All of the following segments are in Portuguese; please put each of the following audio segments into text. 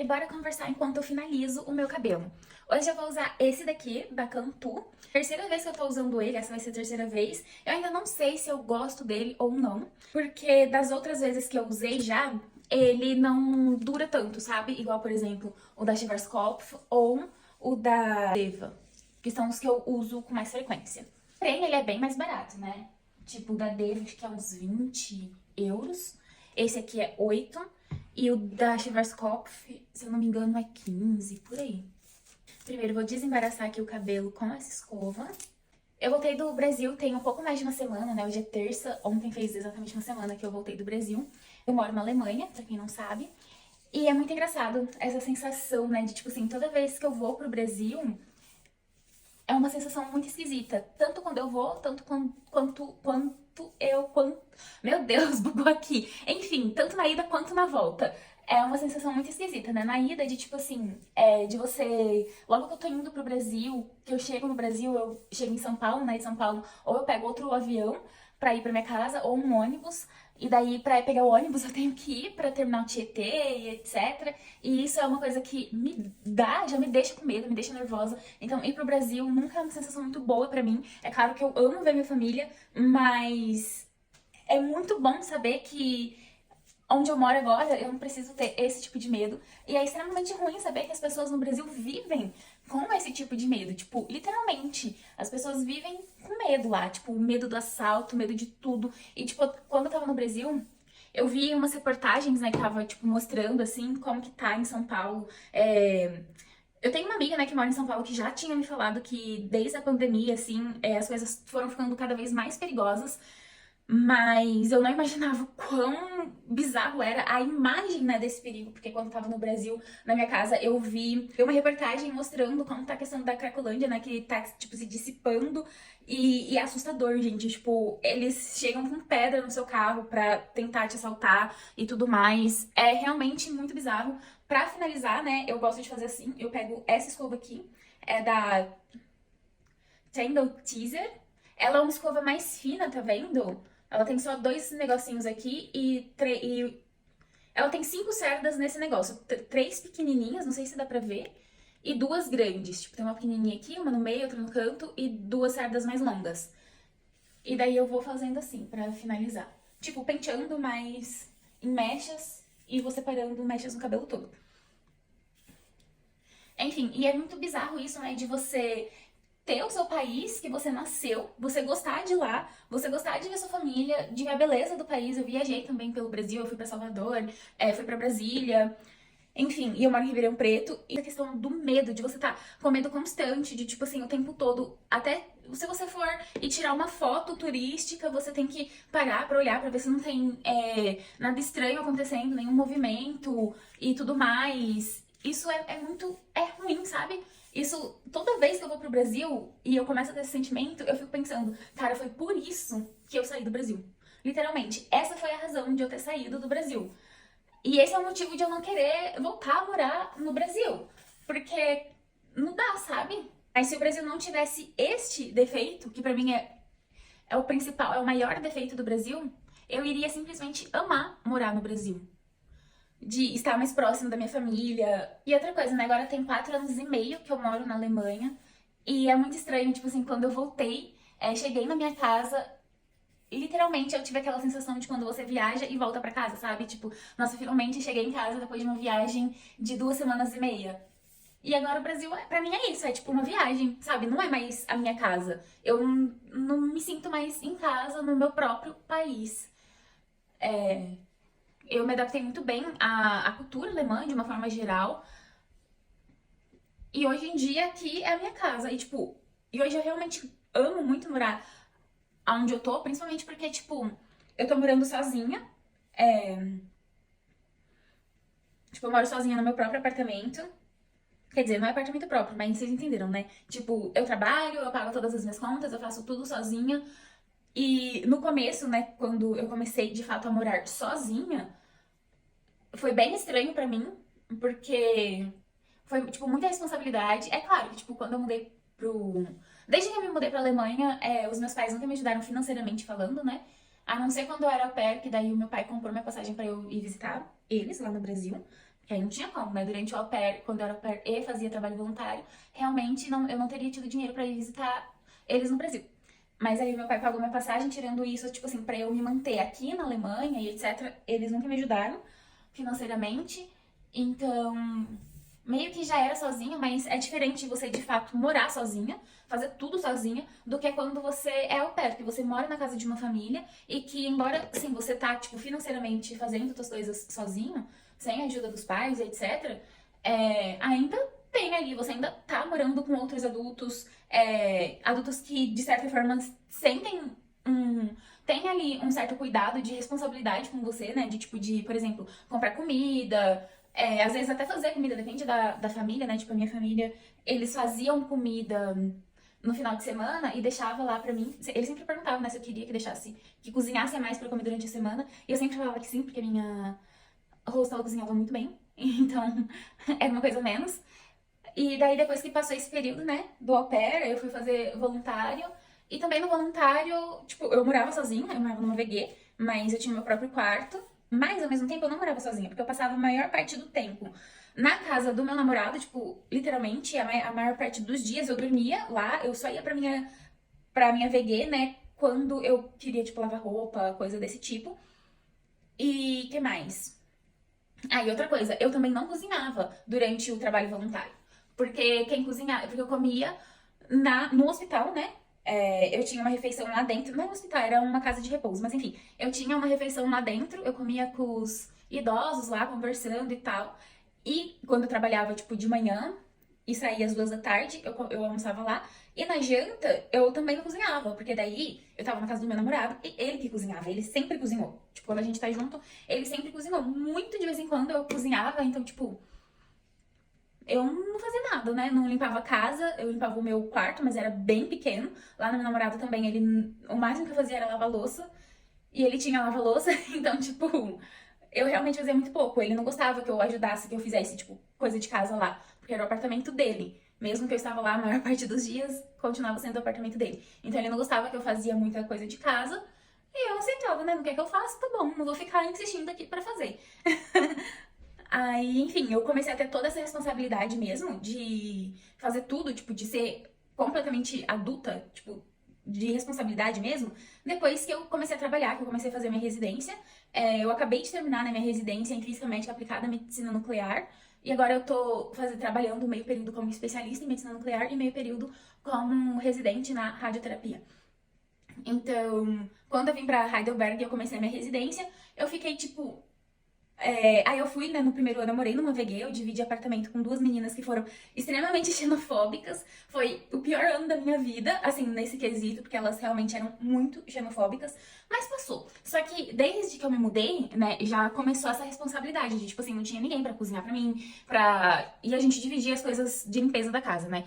bora conversar enquanto eu finalizo o meu cabelo. Hoje eu vou usar esse daqui, da Cantu. Terceira vez que eu tô usando ele, essa vai ser a terceira vez. Eu ainda não sei se eu gosto dele ou não, porque das outras vezes que eu usei já, ele não dura tanto, sabe? Igual, por exemplo, o da Schwarzkopf ou o da Deva, que são os que eu uso com mais frequência. Porém, ele é bem mais barato, né? Tipo, o da Deva acho que é uns 20 euros. Esse aqui é 8. E o da Schwarzkopf, se eu não me engano, é 15, por aí. Primeiro, vou desembaraçar aqui o cabelo com essa escova. Eu voltei do Brasil tem um pouco mais de uma semana, né? Hoje é terça, ontem fez exatamente uma semana que eu voltei do Brasil. Eu moro na Alemanha, pra quem não sabe. E é muito engraçado essa sensação, né? De, tipo assim, toda vez que eu vou pro Brasil, é uma sensação muito esquisita. Tanto quando eu vou, tanto quanto. Meu Deus, bugou aqui. Enfim, tanto na ida quanto na volta. É uma sensação muito esquisita, né? Na ida, de tipo assim, de você. Logo que eu tô indo pro Brasil, que eu chego no Brasil, eu chego em São Paulo, né? De São Paulo, ou eu pego outro avião pra ir pra minha casa, ou um ônibus. E daí, pra pegar o ônibus, eu tenho que ir pra terminar o Tietê e etc. E isso é uma coisa que me dá, já me deixa com medo, me deixa nervosa. Então, ir pro Brasil nunca é uma sensação muito boa pra mim. É claro que eu amo ver minha família, mas é muito bom saber que onde eu moro agora, eu não preciso ter esse tipo de medo. E é extremamente ruim saber que as pessoas no Brasil vivem com esse tipo de medo. Tipo, literalmente, as pessoas vivem com medo lá. Tipo, medo do assalto, medo de tudo. E, tipo, quando eu tava no Brasil, eu vi umas reportagens, né, que tava, tipo, mostrando, assim, como que tá em São Paulo. Eu tenho uma amiga, né, que mora em São Paulo, que já tinha me falado que desde a pandemia, assim, as coisas foram ficando cada vez mais perigosas. Mas eu não imaginava o quão bizarro era a imagem, né, desse perigo, porque quando eu tava no Brasil, na minha casa, eu vi uma reportagem mostrando como tá a questão da Cracolândia, né, que tá, tipo, se dissipando, e é assustador, gente, tipo, eles chegam com pedra no seu carro pra tentar te assaltar e tudo mais, é realmente muito bizarro. Pra finalizar, né, eu gosto de fazer assim, eu pego essa escova aqui, é da Tangle Teezer. Ela é uma escova mais fina, tá vendo? Ela tem só dois negocinhos aqui e ela tem 5 cerdas nesse negócio. Três pequenininhas, não sei se dá pra ver, e duas grandes. Tipo, tem uma pequenininha aqui, uma no meio, outra no canto e duas cerdas mais longas. E daí eu vou fazendo assim pra finalizar. Tipo, penteando mais em mechas e vou separando mechas no cabelo todo. Enfim, e é muito bizarro isso, né, de você ter o seu país que você nasceu, você gostar de lá, você gostar de ver sua família, de ver a beleza do país. Eu viajei também pelo Brasil, eu fui pra Salvador, fui pra Brasília, enfim, e eu moro em Ribeirão Preto. E a questão do medo, de você estar com medo constante, de tipo assim, o tempo todo, até se você for e tirar uma foto turística, você tem que parar pra olhar, pra ver se não tem nada estranho acontecendo, nenhum movimento e tudo mais. Isso é muito, ruim, sabe? Isso, toda vez que eu vou pro Brasil e eu começo a ter esse sentimento, eu fico pensando, cara, foi por isso que eu saí do Brasil. Literalmente, essa foi a razão de eu ter saído do Brasil. E esse é o motivo de eu não querer voltar a morar no Brasil. Porque não dá, sabe? Mas se o Brasil não tivesse este defeito, que pra mim é o principal, é o maior defeito do Brasil, eu iria simplesmente amar morar no Brasil. De estar mais próximo da minha família. E outra coisa, né? Agora tem 4 anos e meio que eu moro na Alemanha. E é muito estranho, tipo assim, quando eu voltei, cheguei na minha casa, literalmente eu tive aquela sensação de quando você viaja e volta pra casa, sabe? Tipo, nossa, finalmente cheguei em casa depois de uma viagem de 2 semanas e meia. E agora o Brasil, pra mim é isso, é tipo uma viagem, sabe? Não é mais a minha casa. Eu não me sinto mais em casa no meu próprio país. Eu me adaptei muito bem à cultura alemã de uma forma geral. E hoje em dia aqui é a minha casa. E tipo, e hoje eu realmente amo muito morar onde eu tô, principalmente porque, tipo, eu tô morando sozinha. É, tipo, eu moro sozinha no meu próprio apartamento. Quer dizer, não é apartamento próprio, mas vocês entenderam, né? Tipo, eu trabalho, eu pago todas as minhas contas, eu faço tudo sozinha. E no começo, né, quando eu comecei de fato a morar sozinha, foi bem estranho pra mim, porque foi, tipo, muita responsabilidade. É claro que, tipo, quando eu mudei pro... Desde que eu me mudei pra Alemanha, os meus pais nunca me ajudaram financeiramente falando, né? A não ser quando eu era au pair, que daí o meu pai comprou minha passagem pra eu ir visitar eles lá no Brasil. Que aí não tinha como, né? Durante o au pair, quando eu era au pair e fazia trabalho voluntário, realmente eu não teria tido dinheiro pra ir visitar eles no Brasil. Mas aí meu pai pagou minha passagem, tirando isso, tipo assim, pra eu me manter aqui na Alemanha e etc. Eles nunca me ajudaram financeiramente. Então, meio que já era sozinha, mas é diferente você de fato morar sozinha, fazer tudo sozinha, do que quando você é au pair, que você mora na casa de uma família e que, embora, sim, você tá, tipo, financeiramente fazendo outras coisas sozinho, sem a ajuda dos pais, etc., ainda tem ali, você ainda tá morando com outros adultos, adultos que, de certa forma, sentem um. Tem ali um certo cuidado de responsabilidade com você, né? De tipo, de, por exemplo, comprar comida, às vezes até fazer comida, depende da família, né? Tipo, a minha família, eles faziam comida no final de semana e deixava lá pra mim. Eles sempre perguntavam, né, se eu queria que deixasse, que cozinhasse mais pra eu comer durante a semana. E eu sempre falava que sim, porque a minha host, ela cozinhava muito bem. Então, era uma coisa a menos. E daí, depois que passou esse período, né, do au pair, eu fui fazer voluntário. E também no voluntário, tipo, eu morava sozinha, eu morava numa VG, mas eu tinha meu próprio quarto. Mas, ao mesmo tempo, eu não morava sozinha, porque eu passava a maior parte do tempo na casa do meu namorado, tipo, literalmente, a maior parte dos dias eu dormia lá, eu só ia pra minha VG, né, quando eu queria, tipo, lavar roupa, coisa desse tipo. E que mais? Ah, e outra coisa, eu também não cozinhava durante o trabalho voluntário. Porque quem cozinhava, porque eu comia no hospital, né? Eu tinha uma refeição lá dentro, não no hospital, era uma casa de repouso, mas enfim, eu tinha uma refeição lá dentro, eu comia com os idosos lá, conversando e tal. E quando eu trabalhava, tipo, de manhã e saía às 2 da tarde, eu almoçava lá. E na janta, eu também não cozinhava, porque daí eu tava na casa do meu namorado e ele que cozinhava, ele sempre cozinhou. Tipo, quando a gente tá junto, ele sempre cozinhou. Muito de vez em quando eu cozinhava, então, tipo, eu não fazia nada, né? Não limpava a casa, eu limpava o meu quarto, mas era bem pequeno. Lá no meu namorado também, o máximo que eu fazia era lavar louça. E ele tinha lava-louça, então, tipo, eu realmente fazia muito pouco. Ele não gostava que eu ajudasse, que eu fizesse, tipo, coisa de casa lá, porque era o apartamento dele. Mesmo que eu estava lá a maior parte dos dias, continuava sendo o apartamento dele. Então ele não gostava que eu fazia muita coisa de casa. E eu aceitava, né? Não quer que eu faça? Tá bom, não vou ficar insistindo aqui pra fazer. Aí, enfim, eu comecei a ter toda essa responsabilidade mesmo de fazer tudo, tipo, de ser completamente adulta, tipo, de responsabilidade mesmo, depois que eu comecei a trabalhar, que eu comecei a fazer minha residência. Eu acabei de terminar na minha residência em Física Médica Aplicada à Medicina Nuclear, e agora eu tô trabalhando meio período como especialista em medicina nuclear e meio período como residente na radioterapia. Então, quando eu vim pra Heidelberg e eu comecei a minha residência, eu fiquei, tipo, aí eu fui, né, no primeiro ano eu morei numa VG, eu dividi apartamento com duas meninas que foram extremamente xenofóbicas. Foi o pior ano da minha vida, assim, nesse quesito, porque elas realmente eram muito xenofóbicas, mas passou. Só que desde que eu me mudei, né, já começou essa responsabilidade de, tipo assim, não tinha ninguém pra cozinhar pra mim, e a gente dividia as coisas de limpeza da casa, né?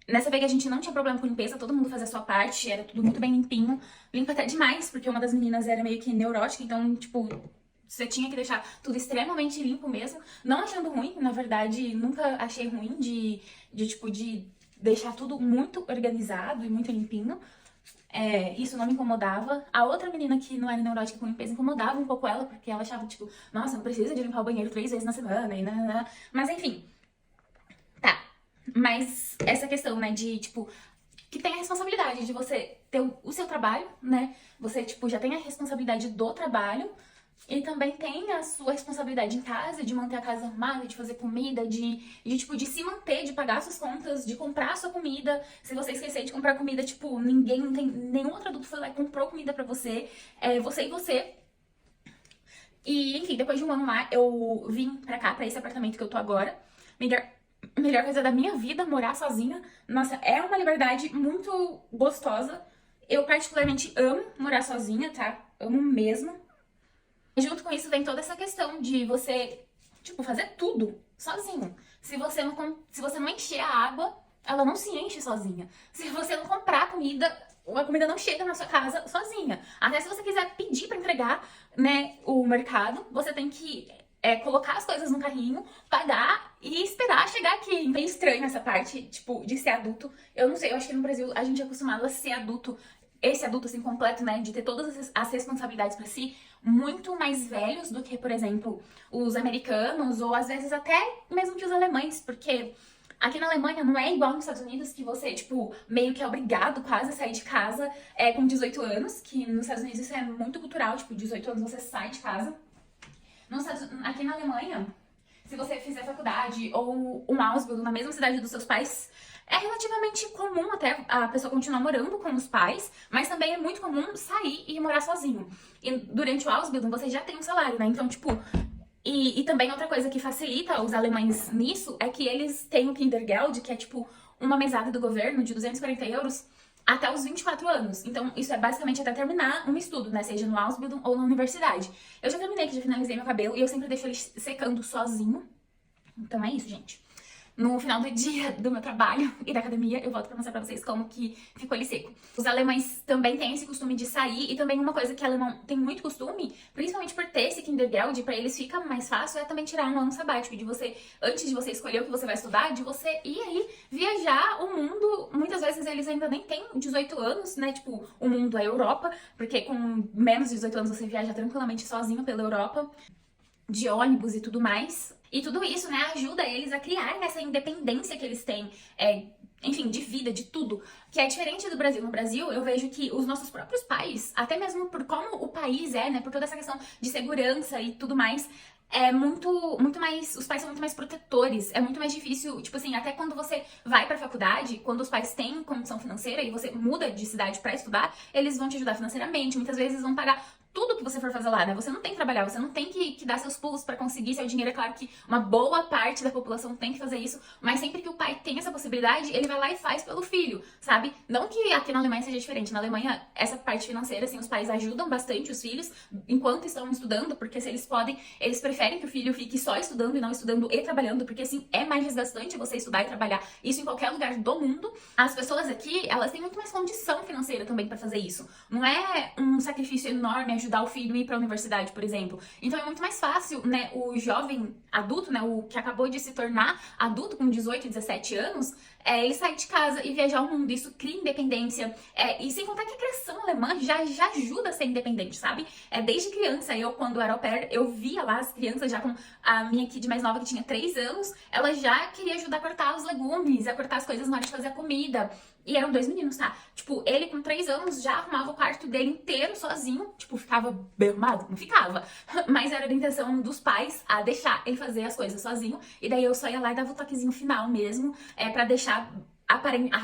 Nessa VG a gente não tinha problema com limpeza, todo mundo fazia a sua parte, era tudo muito bem limpinho. Limpa até demais, porque uma das meninas era meio que neurótica, então, tipo, você tinha que deixar tudo extremamente limpo mesmo. Não achando ruim, na verdade, nunca achei ruim de deixar tudo muito organizado e muito limpinho. Isso não me incomodava. A outra menina que não era neurótica com limpeza incomodava um pouco ela, porque ela achava, tipo, nossa, não precisa de limpar o banheiro 3 vezes na semana e nananã. Mas enfim, tá. Mas essa questão, né, de, tipo, que tem a responsabilidade de você ter o seu trabalho, né? Você, tipo, já tem a responsabilidade do trabalho e também tem a sua responsabilidade em casa, de manter a casa arrumada, de fazer comida, tipo, de se manter, de pagar suas contas, de comprar sua comida. Se você esquecer de comprar comida, tipo, não tem, nenhum outro adulto foi lá e comprou comida pra você. É você e você. E, enfim, depois de um ano lá, eu vim pra cá, pra esse apartamento que eu tô agora. Melhor, melhor coisa da minha vida, morar sozinha. Nossa, é uma liberdade muito gostosa. Eu particularmente amo morar sozinha, tá? Amo mesmo. E junto com isso vem toda essa questão de você, tipo, fazer tudo sozinho. Se você não encher a água, ela não se enche sozinha. Se você não comprar comida, a comida não chega na sua casa sozinha. Até se você quiser pedir pra entregar, né, o mercado, você tem que colocar as coisas no carrinho, pagar e esperar chegar aqui. É estranho essa parte, tipo, de ser adulto. Eu não sei, eu acho que no Brasil a gente é acostumado a ser adulto esse adulto assim completo, né, de ter todas as responsabilidades pra si, muito mais velhos do que, por exemplo, os americanos ou às vezes até mesmo que os alemães, porque aqui na Alemanha não é igual nos Estados Unidos que você, tipo, meio que é obrigado quase a sair de casa com 18 anos, que nos Estados Unidos isso é muito cultural, tipo, 18 anos você sai de casa. Aqui na Alemanha, se você fizer faculdade ou um Ausbildung na mesma cidade dos seus pais, é relativamente comum até a pessoa continuar morando com os pais, mas também é muito comum sair e morar sozinho. E durante o Ausbildung você já tem um salário, né? Então, tipo, e também outra coisa que facilita os alemães nisso é que eles têm o Kindergeld, que é tipo uma mesada do governo de 240 euros até os 24 anos. Então, isso é basicamente até terminar um estudo, né? Seja no Ausbildung ou na universidade. Eu já terminei, que já finalizei meu cabelo e eu sempre deixo ele secando sozinho. Então é isso, gente. No final do dia do meu trabalho e da academia, eu volto pra mostrar pra vocês como que ficou ele seco. Os alemães também têm esse costume de sair, e também uma coisa que o alemão tem muito costume, principalmente por ter esse Kindergeld, pra eles fica mais fácil, é também tirar um ano sabático, de você, antes de você escolher o que você vai estudar, de você ir aí viajar o mundo. Muitas vezes eles ainda nem têm 18 anos, né, tipo, o mundo é Europa, porque com menos de 18 anos você viaja tranquilamente sozinho pela Europa, de ônibus e tudo mais. E tudo isso, né, ajuda eles a criarem essa independência que eles têm, enfim, de vida, de tudo, que é diferente do Brasil. No Brasil, eu vejo que os nossos próprios pais, até mesmo por como o país é, né, por toda essa questão de segurança e tudo mais, é muito mais, os pais são muito mais protetores, é muito mais difícil, tipo assim, até quando você vai pra faculdade, quando os pais têm condição financeira e você muda de cidade pra estudar, eles vão te ajudar financeiramente, muitas vezes vão pagar tudo que você for fazer lá, né? Você não tem que trabalhar, você não tem que dar seus pulos pra conseguir seu dinheiro. É claro que uma boa parte da população tem que fazer isso, mas sempre que o pai tem essa possibilidade, ele vai lá e faz pelo filho, sabe? Não que aqui na Alemanha seja diferente. Na Alemanha, essa parte financeira, assim, os pais ajudam bastante os filhos enquanto estão estudando, porque se eles podem, eles preferem que o filho fique só estudando e não estudando e trabalhando, porque assim, é mais desgastante você estudar e trabalhar. Isso em qualquer lugar do mundo. As pessoas aqui, elas têm muito mais condição financeira também pra fazer isso. Não é um sacrifício enorme ajudar o filho a ir pra universidade, por exemplo. Então é muito mais fácil, né, o jovem adulto, né, o que acabou de se tornar adulto com 18, 17 anos, ele sair de casa e viajar o mundo. Isso cria independência. E sem contar que a criação alemã já ajuda a ser independente, sabe? Desde criança, eu, quando era au pair, eu via lá as crianças já com a minha kid mais nova, que tinha 3 anos, ela já queria ajudar a cortar os legumes, a cortar as coisas na hora de fazer a comida. E eram 2 meninos, tá? Tipo, ele com 3 anos já arrumava o quarto dele inteiro sozinho. Tipo, ficava bem arrumado? Não ficava. Mas era da intenção dos pais a deixar ele fazer as coisas sozinho. E daí eu só ia lá e dava o toquezinho final mesmo, pra deixar a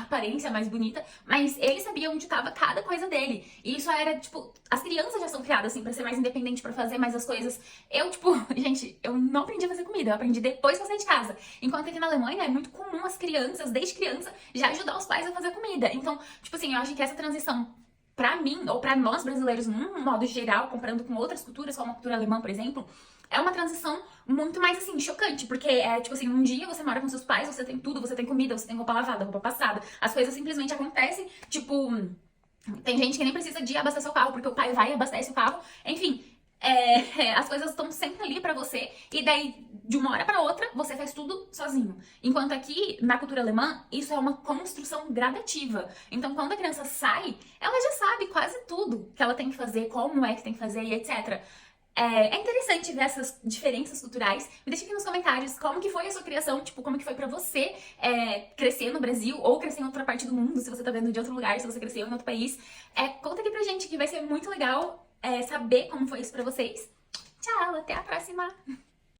aparência mais bonita, mas ele sabia onde estava cada coisa dele. E isso era, tipo, as crianças já são criadas, assim, pra ser mais independente, pra fazer mais as coisas. Eu, tipo, gente, eu não aprendi a fazer comida, eu aprendi depois que eu saí de casa. Enquanto aqui na Alemanha é muito comum as crianças, desde criança, já ajudar os pais a fazer comida. Então, tipo assim, eu acho que essa transição, pra mim, ou pra nós brasileiros, num modo geral, comparando com outras culturas, como a cultura alemã, por exemplo, é uma transição muito mais, assim, chocante, porque tipo assim, um dia você mora com seus pais, você tem tudo, você tem comida, você tem roupa lavada, roupa passada, as coisas simplesmente acontecem, tipo, tem gente que nem precisa de abastecer o carro, porque o pai vai e abastece o carro, enfim, as coisas estão sempre ali pra você, e daí, de uma hora pra outra, você faz tudo sozinho. Enquanto aqui, na cultura alemã, isso é uma construção gradativa. Então, quando a criança sai, ela já sabe quase tudo que ela tem que fazer, como é que tem que fazer e etc. É interessante ver essas diferenças culturais. Me deixa aqui nos comentários como que foi a sua criação, tipo, como que foi pra você crescer no Brasil ou crescer em outra parte do mundo, se você tá vendo de outro lugar, se você cresceu em outro país. Conta aqui pra gente que vai ser muito legal saber como foi isso pra vocês. Tchau, até a próxima!